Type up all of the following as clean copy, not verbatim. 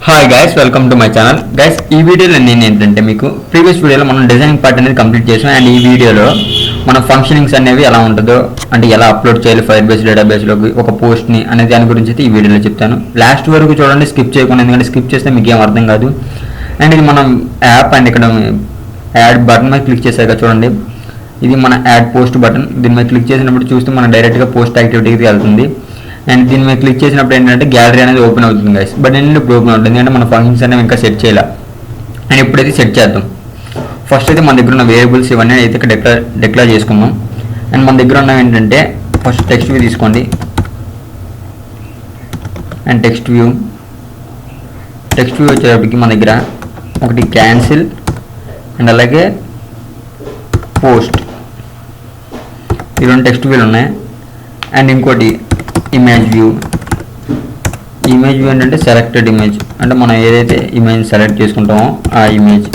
Hi guys, welcome to my channel. Guys, ఈ వీడియోలో నేను ఏంటంటే మీకు ప్రీవియస్ వీడియోలో మనం డిజైనింగ్ పార్ట్ అనేది కంప్లీట్ చేసాం. అండ్ ఈ వీడియోలో మన ఫంక్షనింగ్స్ అనేవి ఎలా ఉంటుందో, అంటే ఎలా అప్లోడ్ చేయాలి ఫైర్ బేస్ డేటాబేస్లోకి ఒక పోస్ట్ని అనే దాని గురించి అయితే ఈ వీడియోలో చెప్తాను. లాస్ట్ వరకు చూడండి, స్కిప్ చేయకుండా, ఎందుకంటే స్కిప్ చేస్తే మీకు ఏం అర్థం కాదు. అండ్ ఇది మనం యాప్ అండ్ ఇక్కడ యాడ్ బటన్ మీద క్లిక్ చేశాక చూడండి, ఇది మన యాడ్ పోస్ట్ బటన్. దీని మీద క్లిక్ చేసినప్పుడు చూస్తే మనం డైరెక్ట్గా పోస్ట్ యాక్టివిటీకి వెళ్తుంది. అండ్ దీని మీద క్లిక్ చేసినప్పుడు ఏంటంటే గ్యాలరీ అనేది ఓపెన్ అవుతుంది గైస్. బట్ ఏంటంటే ఇప్పుడు ఓపెన్ అవుతుంది, ఎందుకంటే మన ఫంక్షన్స్ అనేవి ఇంకా సెట్ చేయాలి. అండ్ ఇప్పుడైతే సెట్ చేద్దాం. ఫస్ట్ అయితే మన దగ్గర ఉన్న వేరియబుల్స్ ఇవన్నీ అయితే ఇక్కడ డిక్లేర్ చేసుకుందాం. అండ్ మన దగ్గర ఉన్నవి ఏంటంటే ఫస్ట్ టెక్స్ట్ వ్యూ తీసుకోండి. అండ్ టెక్స్ట్ వ్యూ వచ్చేటప్పటికి మన దగ్గర ఒకటి క్యాన్సిల్ అండ్ అలాగే పోస్ట్, ఈ రెండు టెక్స్ట్ వ్యూలు ఉన్నాయి. అండ్ ఇంకోటి ఇమేజ్ వ్యూ ఏంటంటే సెలెక్టెడ్ ఇమేజ్, అంటే మనం ఏదైతే ఇమేజ్ సెలెక్ట్ చేసుకుంటామో ఆ ఇమేజ్.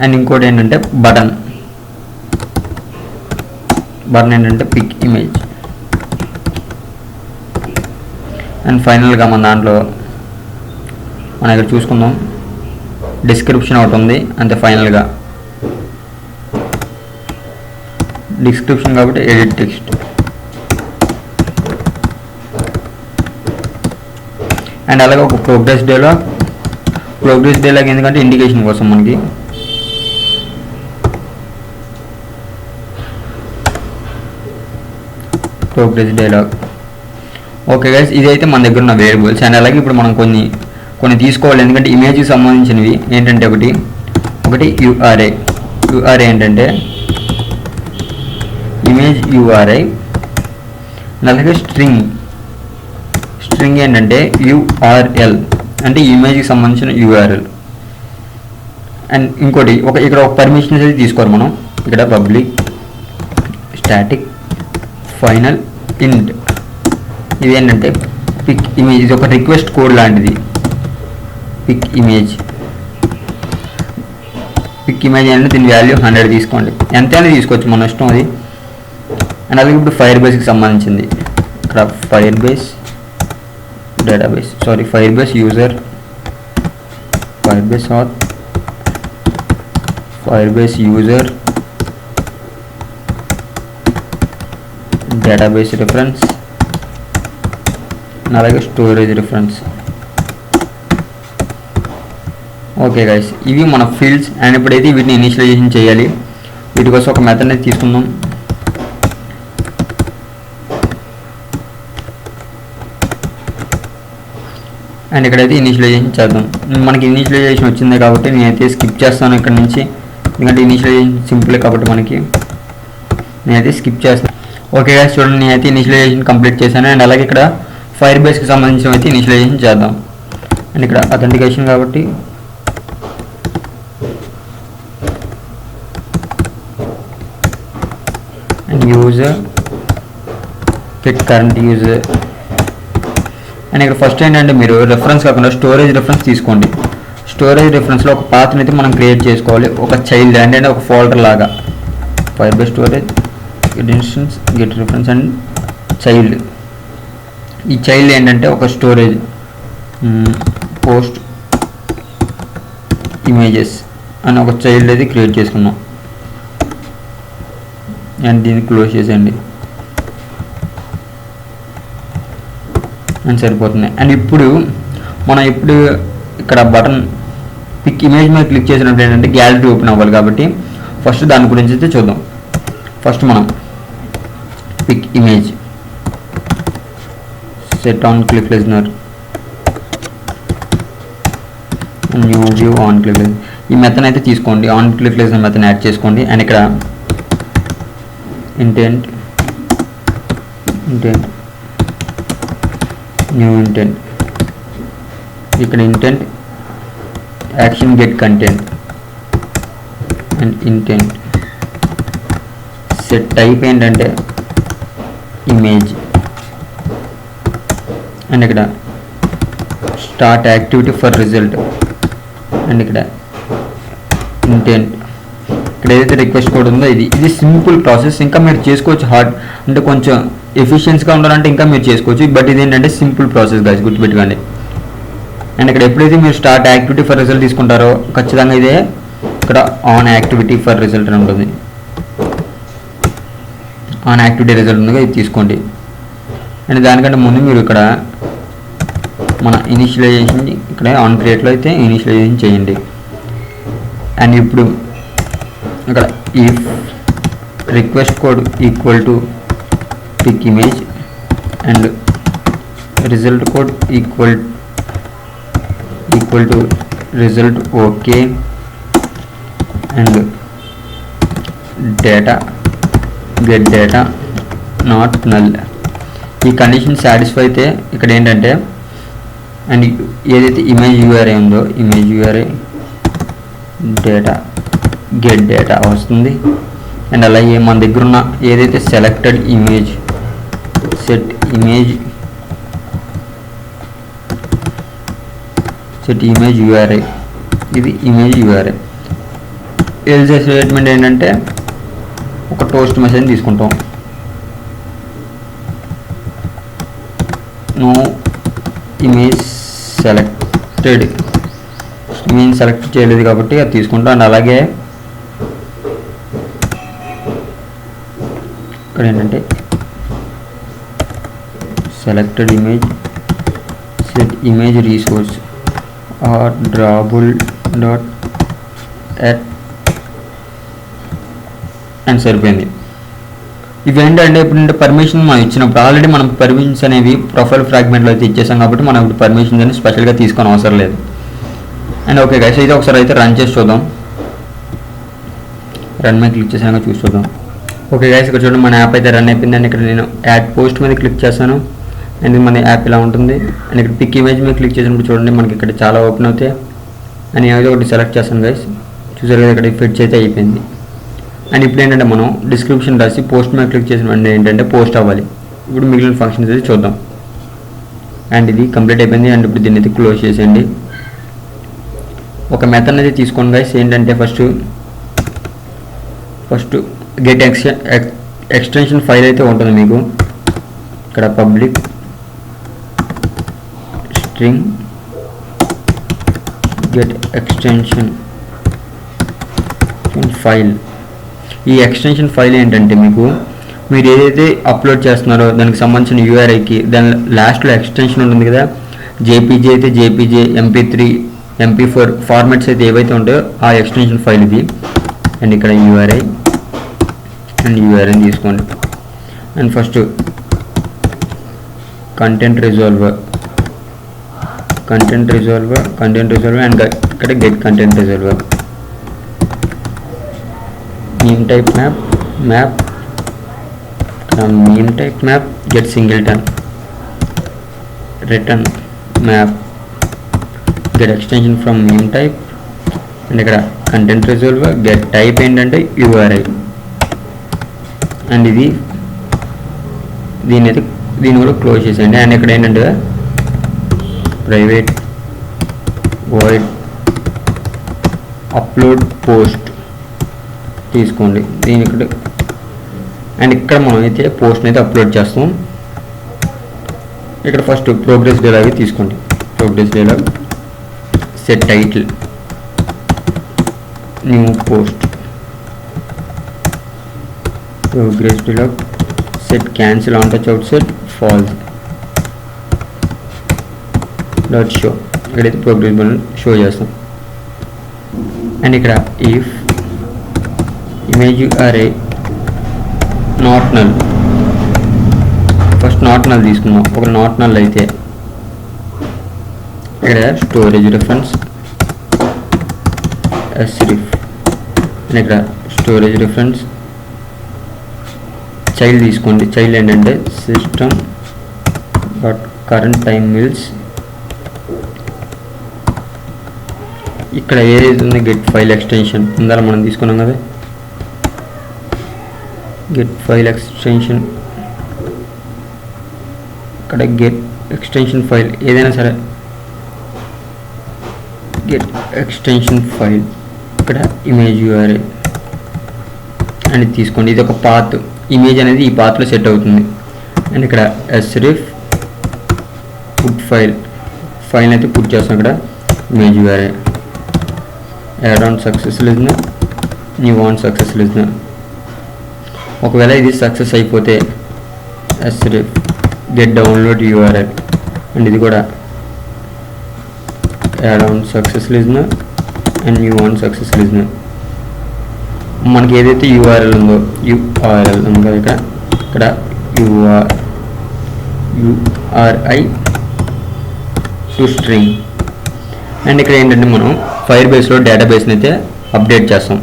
అండ్ ఇంకోటి ఏంటంటే బటన్ ఏంటంటే పిక్ ఇమేజ్. అండ్ ఫైనల్గా మన దాంట్లో మనం ఇక్కడ చూసుకుందాం, డిస్క్రిప్షన్ ఒకటి ఉంది అంతే. ఫైనల్గా డిస్క్రిప్షన్ కాబట్టి ఎడిట్ టెక్స్ట్. అండ్ అలాగే ఒక ప్రోగ్రెస్ డేలాగ్ ఎందుకంటే ఇండికేషన్ కోసం మనకి. Progress dialogue. ఓకే గైస్, ఇదైతే మన దగ్గర ఉన్న వేరియబుల్స్. అండ్ అలాగే ఇప్పుడు మనం కొన్ని తీసుకోవాలి, ఎందుకంటే ఇమేజ్కి సంబంధించినవి ఏంటంటే ఒకటి యూఆర్ఐ ఏంటంటే ఇమేజ్ యూఆర్ఐ. అలాగే స్ట్రింగ్ ఏంటంటే యూఆర్ఎల్, అంటే ఇమేజ్కి సంబంధించిన యూఆర్ఎల్. అండ్ ఇంకోటి ఇక్కడ ఒక పర్మిషన్స్ అయితే తీసుకోరు మనం. ఇక్కడ పబ్లిక్ స్టాటిక్ ఫైనల్ ఇండ్, ఇది ఏంటంటే పిక్ ఇమేజ్. ఇది ఒక రిక్వెస్ట్ కోడ్ లాంటిది. పిక్ ఇమేజ్ అంటే దీని వాల్యూ 100 తీసుకోండి, ఎంతైనా తీసుకోవచ్చు, మన ఇష్టం అది. అండ్ అలాగే ఇప్పుడు ఫైర్ బేస్కి సంబంధించింది. ఇక్కడ Firebase database, Firebase user, Firebase auth, Firebase user, database reference, అలాగే స్టోరేజ్ రిఫరెన్స్. ఓకే గైస్, ఇవి మన ఫీల్డ్స్. అండ్ ఇప్పుడైతే వీటిని ఇనిషియలైజేషన్ చేయాలి. వీటి కోసం ఒక మెథడ్ అనేది తీసుకుందాం. అండ్ ఇక్కడైతే ఇనిషియలైజేషన్ చేద్దాం. మనకి ఇనిషియలైజేషన్ వచ్చింది కాబట్టి నేనైతే స్కిప్ చేస్తాను ఇక్కడ నుంచి, ఎందుకంటే ఇనిషియలైజేషన్ సింపుల్ కాబట్టి మనకి నేనైతే స్కిప్ చేస్తాను. ఓకే గైస్, చూడండి, నేనైతే ఇనిషియలైజేషన్ కంప్లీట్ చేశాను. అండ్ అలాగే ఇక్కడ ఫైర్ బేస్కి సంబంధించిన అయితే ఇనిషియలైజేషన్ చేద్దాం. అండ్ ఇక్కడ అథెంటికేషన్ కాబట్టి and user pick current user. And ఇక్కడ ఫస్ట్ ఏంటంటే మీరు రెఫరెన్స్ కాకుండా స్టోరేజ్ రిఫరెన్స్ తీసుకోండి. స్టోరేజ్ రిఫరెన్స్లో ఒక పాత్రని అయితే మనం క్రియేట్ చేసుకోవాలి, ఒక చైల్డ్ అంటే ఒక ఫోల్డర్ లాగా. Fire base storage instance get reference and child. ఈ చైల్డ్ ఏంటంటే ఒక స్టోరేజ్ పోస్ట్ ఇమేజెస్ అని ఒక చైల్డ్ అయితే క్రియేట్ చేసుకున్నాం. అండ్ దీన్ని క్లోజ్ చేసేయండి అని సరిపోతుంది. అండ్ ఇప్పుడు మనం ఇక్కడ బటన్ పిక్ ఇమేజ్ మీద క్లిక్ చేసినప్పుడు ఏంటంటే గ్యాలరీ ఓపెన్ అవ్వాలి, కాబట్టి ఫస్ట్ దాని గురించి అయితే చూద్దాం. ఫస్ట్ మనం pick image set on click listener, new view on click. ఈ మెథడ్ అయితే తీసుకోండి, on click listener method add చేసుకోండి. అండ్ ఇక్కడ ఇంటెంట్ న్యూ ఇంటెంట్, ఇక్కడ intent action get content and intent set type ఏంటంటే ఇమేజ్. అండ్ ఇక్కడ start activity for result. And ఇక్కడ intent ఇక్కడ ఏదైతే రిక్వెస్ట్ కోడ్ ఉందో ఇది సింపుల్ ప్రాసెస్. ఇంకా మీరు చేసుకోవచ్చు, హార్డ్ అంటే కొంచెం ఎఫిషియన్స్గా ఉండాలంటే ఇంకా మీరు చేసుకోవచ్చు. బట్ ఇది ఏంటంటే సింపుల్ ప్రాసెస్ గైస్, గుర్తుపెట్టుకోండి. అండ్ ఇక్కడ ఎప్పుడైతే మీరు స్టార్ట్ యాక్టివిటీ ఫర్ రిజల్ట్ తీసుకుంటారో ఖచ్చితంగా ఇదే ఇక్కడ ఆన్ యాక్టివిటీ ఫర్ రిజల్ట్ అని ఉంటుంది. ఆన్ యాక్టివిటీ రిజల్ట్ ఉందిగా, ఇది తీసుకోండి. అండ్ దానికంటే ముందు మీరు ఇక్కడ మన ఇనిషియలైజేషన్ ఇక్కడ ఆన్ క్రియేట్లో అయితే ఇనిషియలైజేషన్ చేయండి. అండ్ ఇప్పుడు ఇక్కడ if request code equal to pick image and result code equal to result okay and data get data not null. ఈ కండిషన్ సాటిస్ఫై అయితే ఇక్కడ ఏంటంటే అండ్ ఏదైతే ఇమేజ్ యూఆర్ఐ ఉందో image URI data get data వస్తుంది. And అలాగే మన దగ్గర ఉన్న ఏదైతే selected image set image URI, ఇది ఇమేజ్ యూఆర్ఐ. ఎల్స్ స్టేట్మెంట్ ఏంటంటే ఒక టోస్ట్ మెసేజ్ తీసుకుంటాం. No image selected, image select చేయలేదు కాబట్టి అది తీసుకుంటాం. అండ్ అలాగే ఇక్కడ ఏంటంటే selected image set image resource R drawable dot at and సరిపోయింది. ఇవేంటంటే ఇప్పుడు పర్మిషన్ మనం ఇచ్చినప్పుడు ఆల్రెడీ మనం పర్మిషన్స్ అనేవి ప్రొఫైల్ ఫ్రాగ్మెంట్లో అయితే ఇచ్చేసాం కాబట్టి మనం ఇప్పుడు పర్మిషన్స్ అని స్పెషల్గా తీసుకొని అవసరం లేదు. అండ్ ఓకే గైస్, అయితే ఒకసారి అయితే రన్ చేసి చూద్దాం. రన్ మీద క్లిక్ చేసాక చూసి చూద్దాం. ఓకే గైస్, ఇక్కడ చూడండి మన యాప్ అయితే రన్ అయిపోయింది. అండ్ ఇక్కడ నేను యాడ్ పోస్ట్ మీద క్లిక్ చేస్తాను అండ్ మన యాప్ ఇలా ఉంటుంది. అండ్ ఇక్కడ పిక్ ఇమేజ్ మీద క్లిక్ చేసినప్పుడు చూడండి మనకి ఇక్కడ చాలా ఓపెన్ అవుతాయి. అండ్ ఏదో ఒకటి సెలెక్ట్ చేస్తాను గైస్, చూసారు కదా ఇక్కడ ఫిట్స్ అయితే అయిపోయింది. అండ్ ఇప్పుడు ఏంటంటే మనం డిస్క్రిప్షన్ రాసి పోస్ట్ మీద క్లిక్ చేసిన వెంటనే ఏంటంటే పోస్ట్ అవ్వాలి. ఇప్పుడు మిగిలిన ఫంక్షన్స్ అయితే చూద్దాం. అండ్ ఇది కంప్లీట్ అయిపోయింది. అండ్ ఇప్పుడు దీన్ని అయితే క్లోజ్ చేసేయండి. ఒక మెథడ్ అయితే తీసుకోండి గైస్. ఏంటంటే ఫస్ట్ గెట్ ఎక్స్టెన్షన్ ఫైల్ అయితే ఉంటుంది మీకు. ఇక్కడ public string get extension file. ఈ ఎక్స్టెన్షన్ ఫైల్ ఏంటంటే మీరు ఏదైతే అప్లోడ్ చేస్తున్నారో దానికి సంబంధించిన యూఆర్ఐకి దాని లాస్ట్లో ఎక్స్టెన్షన్ ఉంటుంది కదా, జేపీజీ అయితే జేపీజీ, MP3, MP4 ఫార్మాట్స్ అయితే ఏవైతే ఉంటాయో ఆ ఎక్స్టెన్షన్ ఫైల్ ఇది. అండ్ ఇక్కడ యూఆర్ఐ తీసుకోండి. And first content resolver and ఇక్కడ get content resolver. Name type map name type map get singleton return map get extension from name type. And ఇక్కడ content resolver get type ఏంటంటే URI. And దీన్ని కూడా close చేసేయండి. And ఇక్కడ ఏంటంటే private void upload post తీసుకోండి. దీని ఇక్కడ అండ్ ఇక్కడ మనం అయితే పోస్ట్ని అయితే అప్లోడ్ చేస్తాం. ఇక్కడ ఫస్ట్ ప్రోగ్రెస్ డైలాగ్ తీసుకోండి. Progress dialog set title new post. Progress dialog set cancel on touch out set false dot show. ఇక్కడైతే ప్రోగ్రెస్ బటన్ షో చేస్తాం. అండ్ ఇక్కడ if image URI not null, first not null తీసుకుందాం. ఒక not null అయితే ఇక్కడ storage reference sref and ఇక్కడ storage reference child తీసుకోండి. Child ఏంటంటే system dot current time millis. ఇక్కడ ఏదైతే ఉంది గెట్ ఫైల్ ఎక్స్టెన్షన్ ఉందా మనం తీసుకున్నాం కదా, గెట్ ఫైల్ ఎక్స్టెన్షన్. ఇక్కడ గెట్ ఎక్స్టెన్షన్ ఫైల్ ఏదైనా సరే గెట్ ఎక్స్టెన్షన్ ఫైల్. ఇక్కడ ఇమేజ్ యూఆర్ఐ అని తీసుకోండి. ఇది ఒక పాత్, ఇమేజ్ అనేది ఈ పాత్లో సెట్ అవుతుంది. అండ్ ఇక్కడ sref పుట్ ఫైల్ అయితే పుట్ చేస్తాం. ఇక్కడ ఇమేజ్ వేరే add on success listener, new on success listener. ఒకవేళ ఇది సక్సెస్ అయిపోతే sref get download URL, and ఇది కూడా add on success listener and new on success listener. మనకి ఏదైతే URL ఉందో URL ఉంది కదా, ఇక్కడ URI టు స్ట్రింగ్. అండ్ ఇక్కడ ఏంటంటే మనం ఫైర్ బేస్లో డేటాబేస్ని అయితే అప్డేట్ చేస్తాం.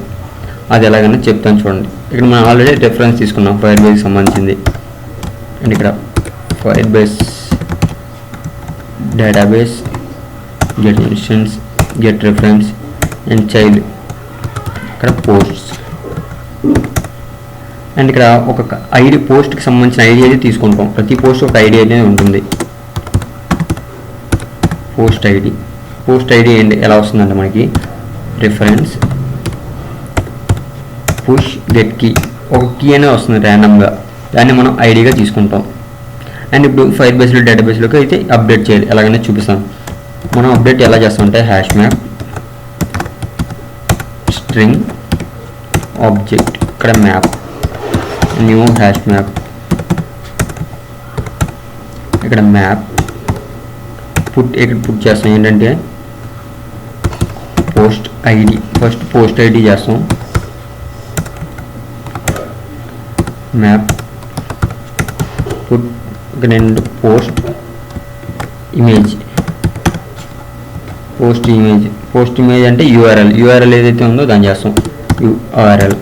అది ఎలాగైనా చెప్తాను చూడండి. ఇక్కడ మనం ఆల్రెడీ రెఫరెన్స్ తీసుకున్నాం ఫైర్ బేస్కి సంబంధించింది. అండ్ ఇక్కడ Firebase database get instance get reference and child, ఇక్కడ పోస్ట్స్. అండ్ ఇక్కడ ఒక ఐడి పోస్ట్కి సంబంధించిన ఐడి అయితే తీసుకుంటాం. ప్రతి పోస్ట్ ఒక ఐడి అనేది ఉంటుంది. పోస్ట్ ఐడి ఏంటి ఎలా వస్తుందంటే మనకి రిఫరెన్స్ పుష్ గెట్ కీ, ఒక కీ అనేది వస్తుంది ర్యాండమ్గా, దాన్ని మనం ఐడిగా తీసుకుంటాం. అండ్ ఇప్పుడు ఫైర్ బేస్లో డేటాబేస్లోకి అయితే అప్డేట్ చేయాలి. ఎలాగైనా చూపిస్తాం. మనం అప్డేట్ ఎలా చేస్తామంటే హ్యాష్ మ్యాప్ స్ట్రింగ్ ఆబ్జెక్ట్, ఇక్కడ మ్యాప్ న్యూ హ్యాష్ మ్యాప్, ఇక్కడ మ్యాప్ ఇక్కడ పుట్ చేస్తాం. ఏంటంటే post ID, first post ID చేస్తాం. మ్యాప్ పుట్ రెండు పోస్ట్ ఇమేజ్ అంటే యూఆర్ఎల్ ఏదైతే ఉందో దాన్ని చేస్తాం. యూఆర్ఎల్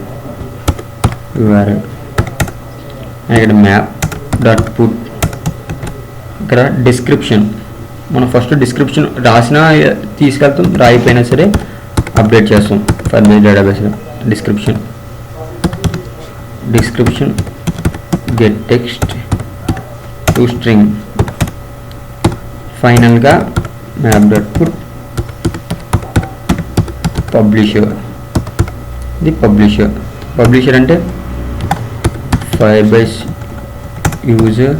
ఇక్కడ మ్యాప్ డాట్ పుట్, ఇక్కడ డిస్క్రిప్షన్. మనం ఫస్ట్ డిస్క్రిప్షన్ రాసినా తీసుకెళ్తాం, రాయిపోయినా సరే అప్డేట్ చేస్తాం ఫైర్ బేస్ డేటాబేస్లో. Description get text to string, ఫైనల్గా మ్యాప్ డాట్ పుట్ పబ్లిషర్. ఇది పబ్లిషర్ అంటే ఫైర్ బేస్ యూజర్,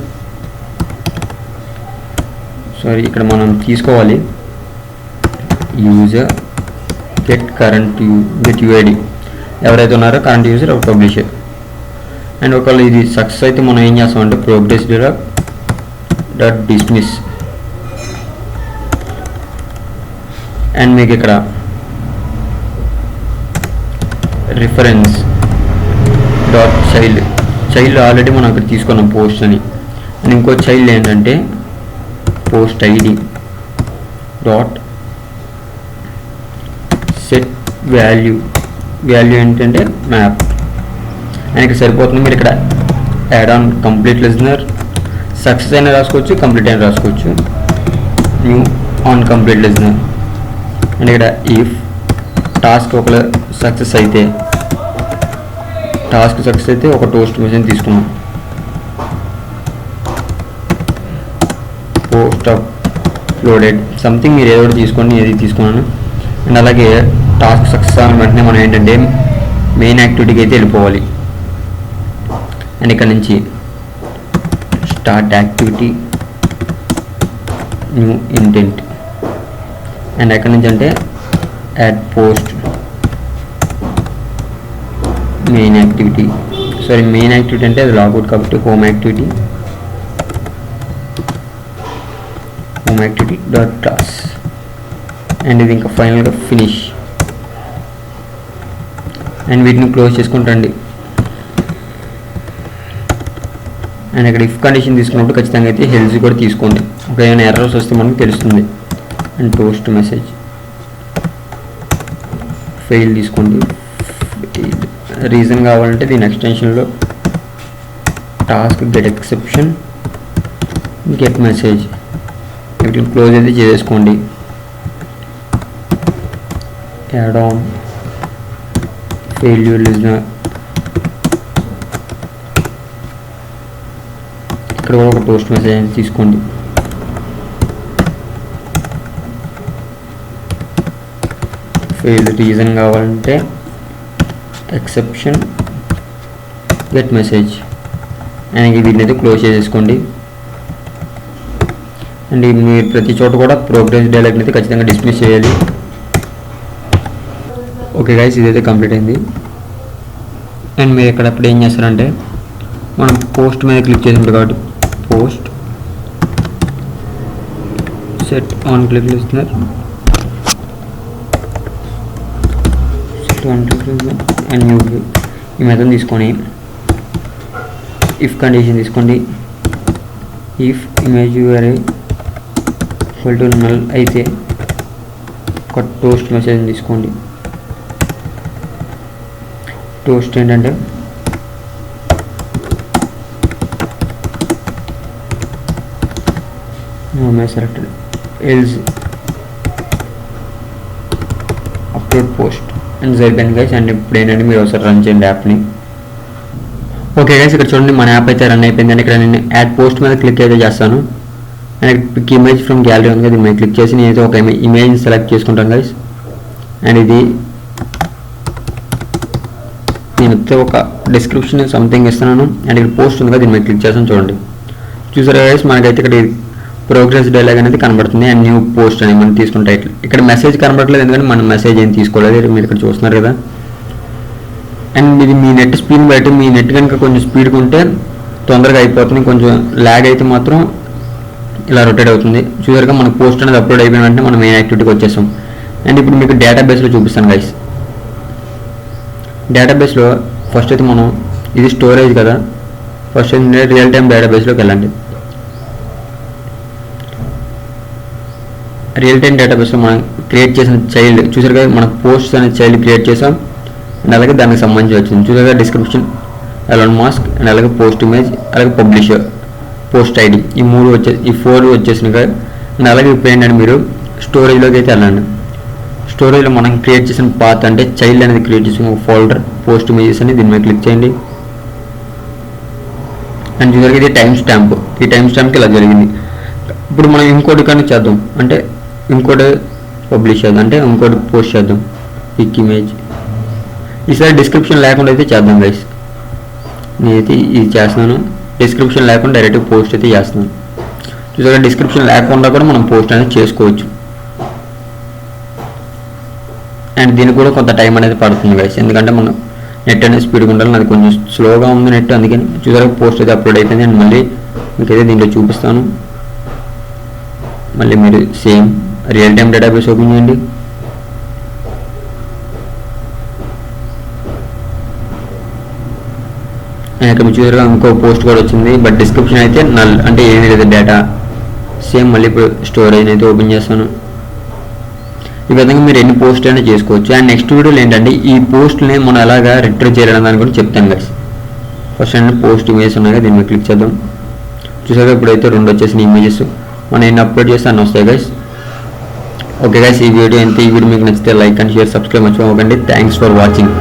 ఇక్కడ మనం తీసుకోవాలి యూజర్ గెట్ UID, ఎవరైతే ఉన్నారో కరెంట్ యూజర్ ఒక పబ్లిషర్. అండ్ ఒకవేళ ఇది సక్సెస్ అయితే మనం ఏం చేస్తామంటే ప్రోగ్రెస్ డాట్ డిస్మిస్. అండ్ మీకు ఇక్కడ రిఫరెన్స్ డాట్ చైల్డ్ ఆల్రెడీ మనం అక్కడ తీసుకున్నాం పోస్ట్ అని. అండ్ ఇంకో చైల్డ్ ఏంటంటే post ID dot set value ఏంటంటే మ్యాప్. అండ్ ఇక్కడ సరిపోతుంది. మీరు ఇక్కడ add on complete listener success అయినా రాసుకోవచ్చు, కంప్లీట్ అయినా రాసుకోవచ్చు. New on complete listener. And ఇక్కడ ఇఫ్ టాస్క్ ఒకవేళ సక్సెస్ అయితే ఒక టోస్ట్ మెసేజ్ తీసుకున్నాం. పోస్ట్ అప్లోడెడ్ సంథింగ్ మీరు ఏదో తీసుకోండి, ఏది తీసుకున్నాను. అండ్ అలాగే టాస్క్ సక్సెస్ అయిన వెంటనే మనం ఏంటంటే మెయిన్ యాక్టివిటీకి అయితే వెళ్ళిపోవాలి. అండ్ ఇక్కడ నుంచి start activity new intent. And ఎక్కడి నుంచి అంటే యాడ్ పోస్ట్ మెయిన్ యాక్టివిటీ అంటే అది లాగౌట్ కాబట్టి home activity dot class. And ఇది ఇంకా ఫైనల్గా ఫినిష్. అండ్ వీటిని క్లోజ్ చేసుకుంటండి. అండ్ ఇక్కడ ఇఫ్ కండిషన్ తీసుకున్నప్పుడు ఖచ్చితంగా అయితే హెల్త్ కూడా తీసుకోండి. ఒక ఏమైనా ఎర్రర్స్ వస్తే మనకు తెలుస్తుంది. అండ్ పోస్ట్ మెసేజ్ ఫెయిల్ తీసుకోండి. రీజన్ కావాలంటే దీని ఎక్స్టెన్షన్లో task get exception get message వీటిని క్లోజ్ అయితే చేసుకోండి. యాడ్ ఆన్ ఫెయిల్యూర్ లిజనర్, ఇక్కడ కూడా ఒక పోస్ట్ మెసేజ్ తీసుకోండి. ఫెయిల్ రీజన్ కావాలంటే ఎక్సెప్షన్ గెట్ మెసేజ్ అండ్ వీటిని అయితే క్లోజ్ చేసేసుకోండి. అండ్ మీరు ప్రతి చోట కూడా ప్రోగ్రెస్ డైలాగ్ని అయితే ఖచ్చితంగా డిస్మిస్ చేయాలి. ఓకే గైస్, ఇదైతే కంప్లీట్ అయింది. అండ్ మీరు ఇక్కడ అప్పుడు ఏం చేస్తారంటే మనం పోస్ట్ మీద క్లిక్ చేసినప్పుడు కాబట్టి పోస్ట్ సెట్ ఆన్ క్లిక్ చేస్తున్నారు. Set on click and new ఈ మెథడ్ తీసుకొని ఇఫ్ కండిషన్ తీసుకోండి. If image URI equal to null అయితే ఒక టోస్ట్ మెసేజ్ తీసుకోండి. టోస్ట్ ఏంటంటే selected else upload post and జరిపోయింది గైస్. అండ్ ఇప్పుడు ఏంటంటే మీరు ఒకసారి రన్ చేయండి యాప్ని. ఓకే గైస్, ఇక్కడ చూడండి మన యాప్ అయితే రన్ అయిపోయింది. అండ్ ఇక్కడ నేను యాడ్ పోస్ట్ మీద క్లిక్ అయితే చేస్తాను. And pick image from gallery ఉంది కదా, దీన్ని మీద క్లిక్ చేసి నేనైతే ఒక ఇమేజ్ సెలెక్ట్ చేసుకుంటాను గైస్. అండ్ ఇది నేనైతే ఒక డిస్క్రిప్షన్ సంథింగ్ ఇస్తున్నాను. అండ్ ఇక్కడ పోస్ట్ ఉంది కదా, దీని మీద క్లిక్ చేస్తాను. చూడండి, చూసారా గైస్, మనకైతే ఇక్కడ ప్రోగ్రెస్ డైలాగ్ అనేది కనబడుతుంది. అండ్ న్యూ పోస్ట్ అని మనం తీసుకున్న టైటిల్. ఇక్కడ మెసేజ్ కనబడట్లేదు ఎందుకంటే మనం మెసేజ్ ఏం తీసుకోలేదు, మీరు ఇక్కడ చూస్తున్నారు కదా. అండ్ ఇది మీ నెట్ స్పీడ్ బట్టి, మీ నెట్ కనుక కొంచెం స్పీడ్గా ఉంటే తొందరగా అయిపోతుంది, కొంచెం ల్యాగ్ అయితే మాత్రం ఇలా రొటేట్ అవుతుంది. చూసారుగా మనకు పోస్ట్ అనేది అప్లోడ్ అయిపోయిన వెంటనే మనం మెయిన్ యాక్టివిటీకి వచ్చేసాం. అండ్ ఇప్పుడు మీకు డేటాబేస్లో చూపిస్తాను గైస్. డేటాబేస్లో ఫస్ట్ అయితే మనం ఇది స్టోరేజ్ కదా, ఫస్ట్ అయితే రియల్ టైమ్ డేటాబేస్లోకి వెళ్ళండి. రియల్ టైమ్ డేటాబేస్లో మనం క్రియేట్ చేసిన చైల్డ్ చూసారు కదా, మన పోస్ట్ అనే చైల్డ్ క్రియేట్ చేసాం. అండ్ అలాగే దానికి సంబంధించి వచ్చింది చూసారు కదా, డిస్క్రిప్షన్, ఎలాన్ మాస్క్, అండ్ అలాగే పోస్ట్ ఇమేజ్, అలాగే పబ్లిషర్, పోస్ట్ ఐడి, ఈ 4 వచ్చేసినాయి కదా. అండ్ అలాగే ఇప్పుడు ఏంటంటే మీరు స్టోరేజ్లోకి అయితే వెళ్ళండి. స్టోరేజ్లో మనం క్రియేట్ చేసిన పాత్ అంటే చైల్డ్ అనేది క్రియేట్ చేసిన ఒక ఫోల్డర్ పోస్ట్ ఇమేజెస్ అని దీని మీద క్లిక్ చేయండి. అండ్ చూసారు ఇది టైం స్టాంప్, ఈ టైం స్టాంప్కి ఇలా జరిగింది. ఇప్పుడు మనం ఇంకోటి కానీ చేద్దాం, అంటే ఇంకోటి పబ్లిష్ చేద్దాం, అంటే ఇంకోటి పోస్ట్ చేద్దాం. పిక్ ఇమేజ్ ఈసారి డిస్క్రిప్షన్ లేకుండా అయితే చేద్దాం గైస్. నేనైతే ఇది చేస్తున్నాను, డిస్క్రిప్షన్ లేకుండా డైరెక్ట్ పోస్ట్ అయితే చేస్తున్నాను. చూసారా, డిస్క్రిప్షన్ లేకుండా కూడా మనం పోస్ట్ అనేది చేసుకోవచ్చు. అండ్ దీనికి కూడా కొంత టైం అనేది పడుతుంది గైస్, ఎందుకంటే మనం నెట్ అనేది స్పీడ్గా ఉండాలి. అది కొంచెం స్లోగా ఉంది నెట్, అందుకని చూసారా పోస్ట్ అయితే అప్లోడ్ అయిపోయింది. అండ్ మళ్ళీ మీకైతే దీంట్లో చూపిస్తాను. మళ్ళీ మీరు same real time database open చేయండి. ఇక్కడ చూసారుగా ఇంకో పోస్ట్ కూడా వచ్చింది, బట్ డిస్క్రిప్షన్ అయితే నల్, అంటే ఏమీ లేదు డేటా. సేమ్ మళ్ళీ ఇప్పుడు స్టోరేజ్ అయితే ఓపెన్ చేస్తాను. ఈ విధంగా మీరు ఎన్ని పోస్ట్ అయినా చేసుకోవచ్చు. అండ్ నెక్స్ట్ వీడియోలో ఏంటంటే ఈ పోస్ట్ని మనం ఎలాగా రిట్రీవ్ చేయాలని దాని గురించి చెప్తాను గైస్. ఫస్ట్ అంటే పోస్ట్ ఇమేజెస్ ఉన్నాయి, దీన్ని మీద క్లిక్ చేద్దాం. చూసాక ఇప్పుడైతే 2 వచ్చేసిన ఇమేజెస్ మనం ఎన్ని అప్లోడ్ చేస్తే అన్నీ వస్తాయి గైస్. ఓకే గైస్, ఈ వీడియో ఎంత, ఈ వీడియో మీకు నచ్చితే లైక్ అండ్ షేర్, సబ్స్క్రైబ్ మర్చిపోకండి. Thanks for watching.